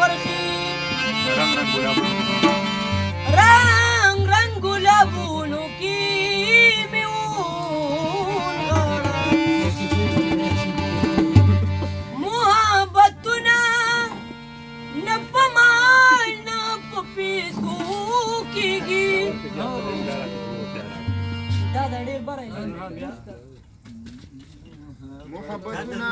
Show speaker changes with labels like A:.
A: برخي رنگ رنگ گلابونو کی میون غړا محبتونه نه په مال نه په پیسو کېږي دا د ډېر بری محبتونه